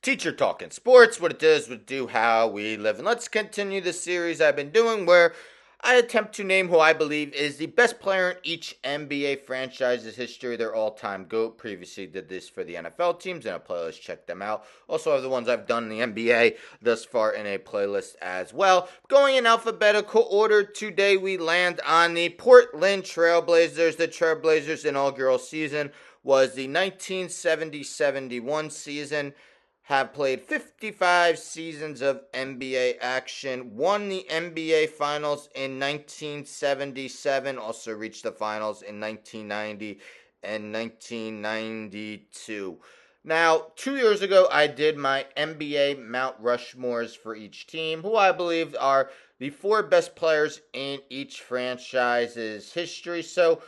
Teacher Talking Sports, what it does, what it do, how we live. And let's continue the series I've been doing where I attempt to name who I believe is the best player in each NBA franchise's history, their all-time GOAT. Previously did this for the NFL teams in a playlist, check them out. Also have the ones I've done in the NBA thus far in a playlist as well. Going in alphabetical order, today we land on the Portland Trailblazers. The Trailblazers' inaugural season was the 1970-71 season. Have played 55 seasons of NBA action, won the NBA Finals in 1977, also reached the Finals in 1990 and 1992. Now, 2 years ago, I did my NBA Mount Rushmores for each team, who I believe are the four best players in each franchise's history. So,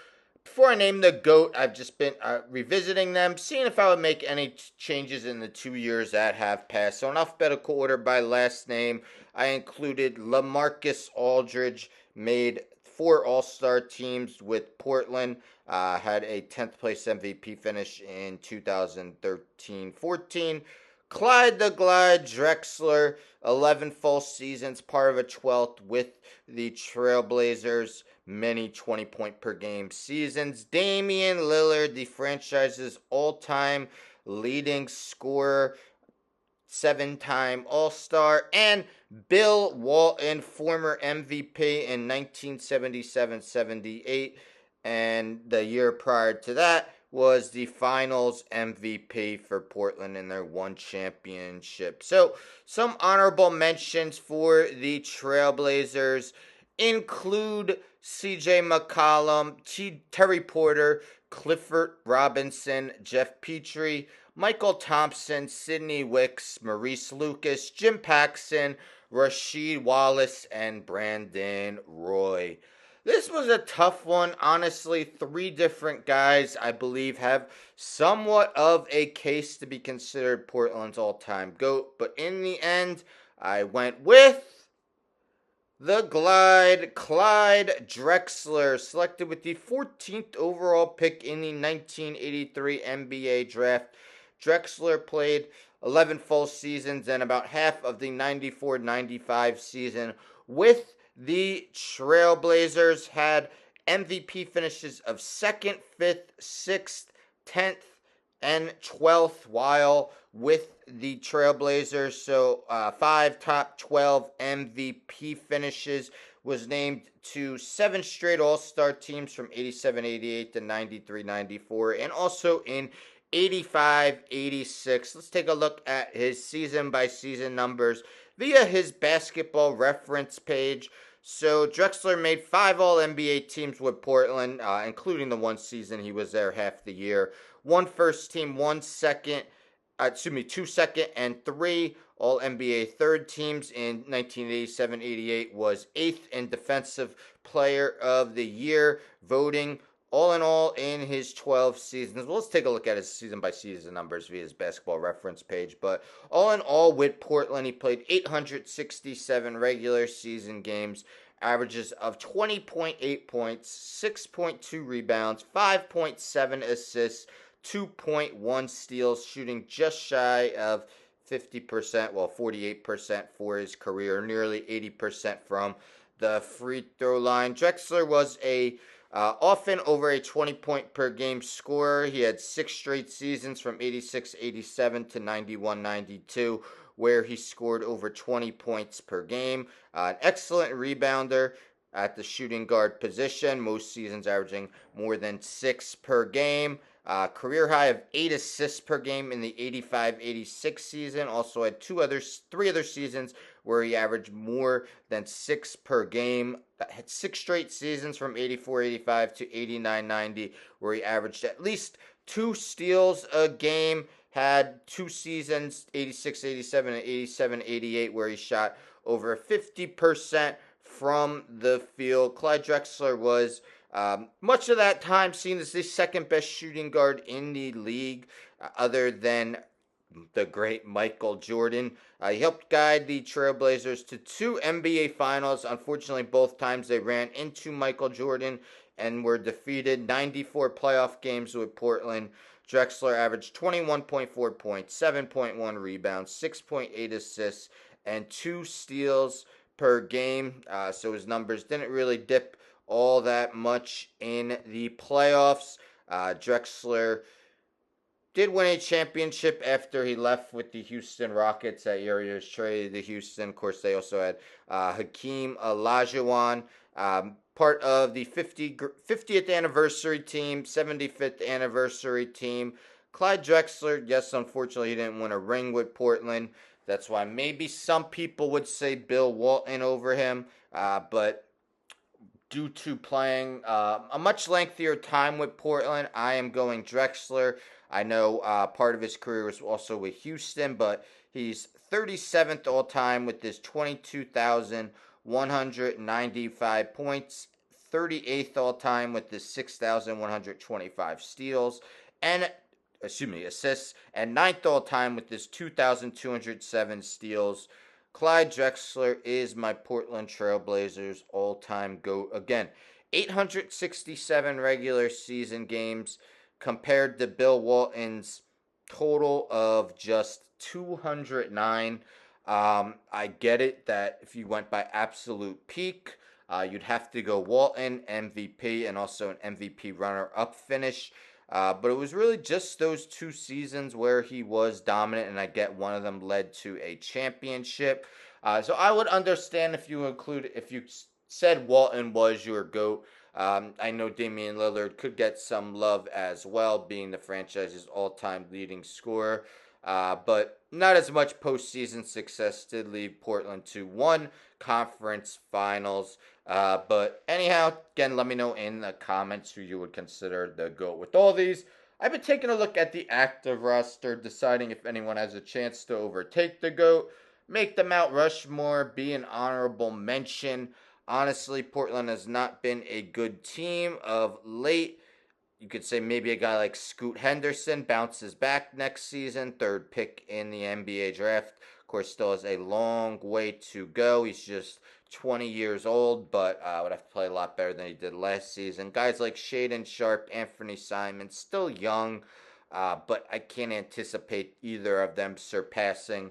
before I name the GOAT, I've just been revisiting them, seeing if I would make any changes in the 2 years that have passed. So in alphabetical order by last name, I included LaMarcus Aldridge, made 4 All-Star teams with Portland, had a 10th place MVP finish in 2013-14. Clyde the Glide Drexler, 11 full seasons, part of a 12th with the Trailblazers, many 20-point per game seasons. Damian Lillard, the franchise's all-time leading scorer, 7-time All-Star, and Bill Walton, former MVP in 1977-78, and the year prior to that was the Finals MVP for Portland in their one championship. So, some honorable mentions for the Trailblazers include C.J. McCollum, Terry Porter, Clifford Robinson, Jeff Petrie, Michael Thompson, Sidney Wicks, Maurice Lucas, Jim Paxson, Rasheed Wallace, and Brandon Roy. This was a tough one. Honestly, 3 different guys, I believe, have somewhat of a case to be considered Portland's all-time GOAT. But in the end, I went with the Clyde Drexler, selected with the 14th overall pick in the 1983 NBA draft. Drexler played 11 full seasons and about half of the 94-95 season with the Trailblazers, had MVP finishes of 2nd, 5th, 6th, 10th, and 12th while with the Trailblazers. So 5 top 12 MVP finishes. Was named to 7 straight All-Star teams from 87-88 to 93-94, and also in 85-86. Let's take a look at his season-by-season numbers via his basketball reference page. So Drexler made 5 All-NBA teams with Portland, including the one season he was there half the year. 1 first team, 2 second, and 3 All-NBA third teams. In 1987-88 was 8th in Defensive Player of the Year voting. All in all, in his 12 seasons, well, let's take a look at his season-by-season numbers via his basketball reference page. But all in all, with Portland, he played 867 regular season games, averages of 20.8 points, 6.2 rebounds, 5.7 assists, 2.1 steals, shooting just shy of 50%, 48% for his career, nearly 80% from the free throw line. Drexler was often over a 20-point per game scorer. He had 6 straight seasons from 86-87 to 91-92 where he scored over 20 points per game. An excellent rebounder at the shooting guard position, most seasons averaging more than 6 per game. Career high of 8 assists per game in the 85-86 season. Also had 3 other seasons where he averaged more than 6 per game. Had 6 straight seasons from 84-85 to 89-90 where he averaged at least 2 steals a game. Had 2 seasons, 86-87 and 87-88, where he shot over 50% from the field. Clyde Drexler was much of that time seen as the second best shooting guard in the league, other than the great Michael Jordan. He helped guide the Trailblazers to 2 NBA Finals. Unfortunately, both times they ran into Michael Jordan and were defeated. 94 playoff games with Portland. Drexler averaged 21.4 points, 7.1 rebounds, 6.8 assists, and 2 steals per game. So his numbers didn't really dip all that much in the playoffs. Drexler did win a championship after he left with the Houston Rockets. That year he was traded to Houston. Of course, they also had Hakeem Olajuwon, part of the 50th anniversary team, 75th anniversary team. Clyde Drexler, yes, unfortunately, he didn't win a ring with Portland. That's why maybe some people would say Bill Walton over him, but due to playing a much lengthier time with Portland, I am going Drexler. I know part of his career was also with Houston, but he's 37th all time with his 22,195 points, 38th all time with his 6,125 steals, and assists, and 9th all time with his 2,207 steals. Clyde Drexler is my Portland Trailblazers all-time GOAT. Again, 867 regular season games compared to Bill Walton's total of just 209. I get it that if you went by absolute peak, you'd have to go Walton, MVP, and also an MVP runner-up finish. But it was really just those 2 seasons where he was dominant, and I get one of them led to a championship. So I would understand if you said Walton was your GOAT. I know Damian Lillard could get some love as well, being the franchise's all-time leading scorer. But not as much postseason success did lead Portland to one conference finals. But anyhow, again, let me know in the comments who you would consider the GOAT. With all these, I've been taking a look at the active roster, deciding if anyone has a chance to overtake the GOAT, make the Mount Rushmore, be an honorable mention. Honestly, Portland has not been a good team of late. You could say maybe a guy like Scoot Henderson bounces back next season, 3rd pick in the NBA draft. Of course, still has a long way to go. He's just 20 years old, but would have to play a lot better than he did last season. Guys like Shaedon Sharpe, Anthony Simons, still young, but I can't anticipate either of them surpassing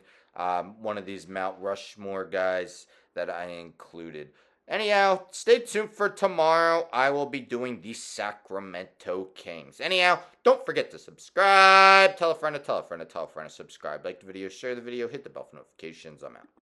one of these Mount Rushmore guys that I included. Anyhow, stay tuned for tomorrow. I will be doing the Sacramento Kings. Anyhow, don't forget to subscribe. Tell a friend to tell a friend to tell a friend to subscribe. Like the video, share the video, hit the bell for notifications. I'm out.